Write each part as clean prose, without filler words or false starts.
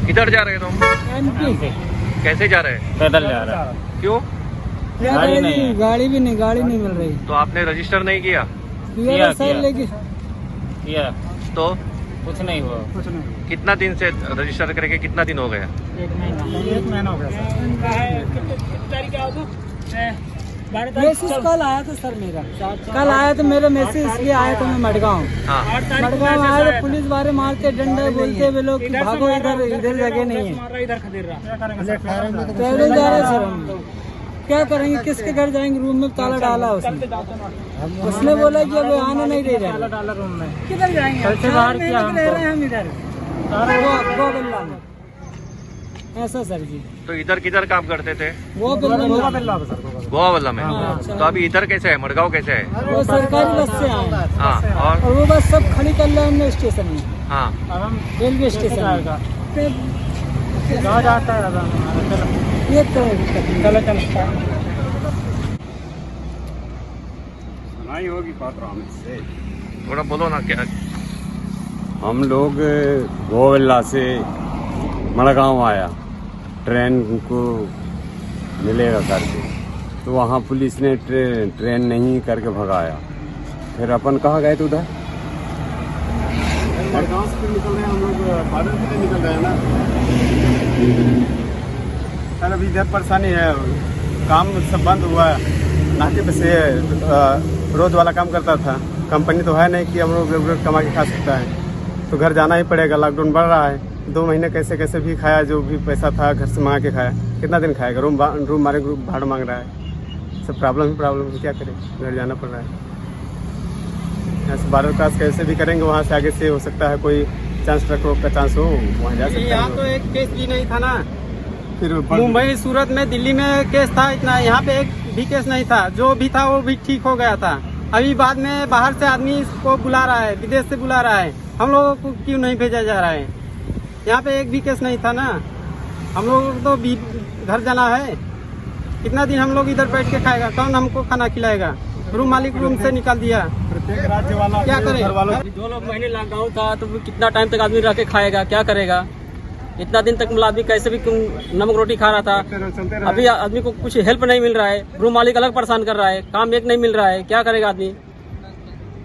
किधर जा रहे हो तुम? एमपी। कैसे जा रहे हैं? पैदल जा रहा है। क्यों? गाड़ी नहीं है। गाड़ी भी नहीं, गाड़ी नहीं मिल रही। तो आपने रजिस्टर नहीं किया? किया सर, किया। लेकिन किया तो कुछ नहीं हुआ। कुछ नहीं। कितना दिन से रजिस्टर करके कितना दिन हो गया? 1 महीना हो गया सर। मैसेज कल आया था सर मेरा, कल आया था मेरा मैसेज, इसलिए आया था मैं मडगांव। हाँ। मडगांव आया तो पुलिस वाले मारते डंडा बोलते वे लोग कि भागो इधर, इधर जगह नहीं है। पैदल जा रहे सर हम, क्या करेंगे, किसके घर जाएंगे? रूम में ताला डाला उसने बोला कि अब आने नहीं दे रहे। किधर जाएंगे? रह रहे हैं हम इधर गोविल्ला में। ऐसा सर जी। तो इधर किधर काम करते थे? गोवा गोवा में। तो अभी इधर कैसे है? मडगांव कैसे है? वो सरकारी बस से आए हैं। हाँ। और वो बस सब खड़ी कर रहे हैं स्टेशन में, हाँ, रेलवे स्टेशन में। ये थोड़ा बोलो ना क्या? हम लोग गोविल्ला से मड़गांव आया, ट्रेन को मिलेगा करके, तो वहाँ पुलिस ने ट्रेन नहीं करके भगाया। फिर अपन कहाँ गए थे उधर? मड़गांव से निकल रहे हैं हम लोग, बादल से निकल रहे हैं ना सर। अभी इधर परेशानी है, काम सब बंद हुआ है। नाके पे से रोज वाला काम करता था, कंपनी तो है नहीं कि हम लोग रेगुलर कमा के खा सकता है, तो घर जाना ही पड़ेगा। लॉकडाउन बढ़ रहा है, 2 महीने कैसे कैसे भी खाया, जो भी पैसा था घर से मंगा के खाया। कितना दिन खाएगा? रूम मारे भाड़ा मांग रहा है। सब प्रॉब्लम क्या करें, घर जाना पड़ रहा है। यहाँ से 12 क्लास कैसे भी करेंगे, वहाँ से आगे से हो सकता है कोई चांस, ट्रक का चांस हो, वहाँ जा सकते हैं। यहाँ तो एक केस भी नहीं था ना, फिर मुंबई सूरत में, दिल्ली में केस था इतना, यहाँ पे एक भी केस नहीं था। जो भी था वो भी ठीक हो गया था। अभी बाद में बाहर से आदमी को बुला रहा है, विदेश से बुला रहा है, हम लोगों को क्यों नहीं भेजा जा रहा है? यहाँ पे एक भी केस नहीं था ना, हम लोगों को तो भी घर जाना है। कितना दिन हम लोग इधर बैठ के खाएगा? कौन हमको खाना खिलाएगा? रूम मालिक रूम से निकाल दिया, प्रत्येक राज्य वाला क्या करे? घर वालों 2 महीने लॉकडाउन था, तो कितना टाइम तक आदमी रह के खाएगा, क्या करेगा? इतना दिन तक मतलब आदमी कैसे भी नमक रोटी खा रहा था। अभी आदमी को कुछ हेल्प नहीं मिल रहा है, रूम मालिक अलग परेशान कर रहा है, काम एक नहीं मिल रहा है, क्या करेगा आदमी?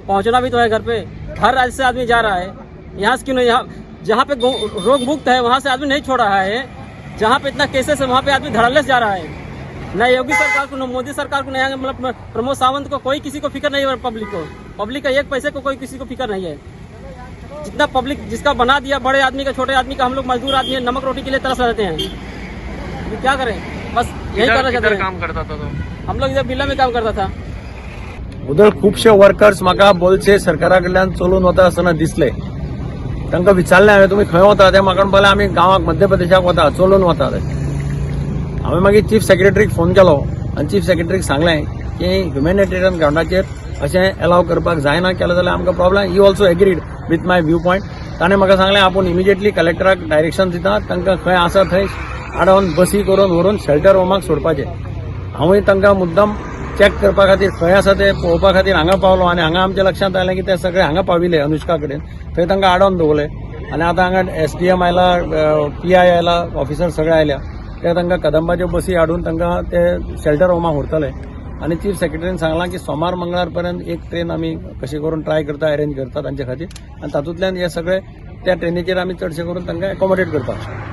पहुंचना भी तो है घर पे। हर राज्य से आदमी जा रहा है, यहाँ से क्यों नहीं? यहाँ जहाँ पे रोग मुक्त है वहाँ से आदमी नहीं छोड़ रहा है, जहाँ पे इतना केसेस है वहाँ पे आदमी धड़ल्ले से जा रहा है। न योगी सरकार को, न मोदी सरकार को, न मतलब प्रमोद सावंत को, कोई किसी को फिक्र नहीं है। पब्लिक का 1 पैसे को कोई किसी को फिक्र नहीं है। जितना पब्लिक जिसका बना दिया, बड़े आदमी का, छोटे आदमी का, हम लोग मजदूर आदमी है, नमक रोटी के लिए तरस रहते हैं। अभी क्या करें? बस यही करना चाहते हैं। काम करता था तो हम लोग इधर बिल्ला में काम करता था। उधर खुबशे वर्कर्स म्हाका बोलचे सरकारा कडल्यान चलून वता आसतना दिसले। तांकां विचारलें हांवें, तुमी खंय वता? ते म्हाका म्हणपाक लागले, आमी गांवाक मध्य प्रदेशाक वता, चलून वता ते। हांवें मागीर चीफ सेक्रेटरीक फोन केलो आनी चीफ सेक्रेटरीक सांगलें की ह्युमॅनिटेरियन ग्राउंडाचेर अशें एलाव करपाक जायना, केलें जाल्यार आमकां problem. He also agreed with my view point. ताणें म्हाका सांगलें आपूण इमिजिएटली कलेक्टराक डायरेक्शन दिता, तांकां खंय आसा थंय आडोवन बसी करून व्हरून शेल्टर होमाक सोडपाचें। हांवूय तांकां मुद्दम चॅक करपा खातीर खंय आसा ते पळोवपा खातीर हांगा पावलो आनी हांगा आमच्या लक्षांत आयलें की ते सगळे हांगा पाविले अनुष्का कडेन, थंय तांकां आडोवन दवरले। आनी आतां हांगा SDM आयला, PI आयला, ऑफिसर सगळे आयल्या, ते तांकां कदंबाच्यो बसी हाडून तांकां ते शेल्टर होमाक व्हरतले। आनी चीफ सेक्रेटरीन सांगलां की सोमार मंगळार पर्यंत एक ट्रेन आमी कशी करून ट्राय करता, अरेंज करता तांचे खातीर, आनी तातूंतल्यान हे सगळे त्या ट्रेनीचेर आमी चडशे करून तांकां एकोमोडेट करता।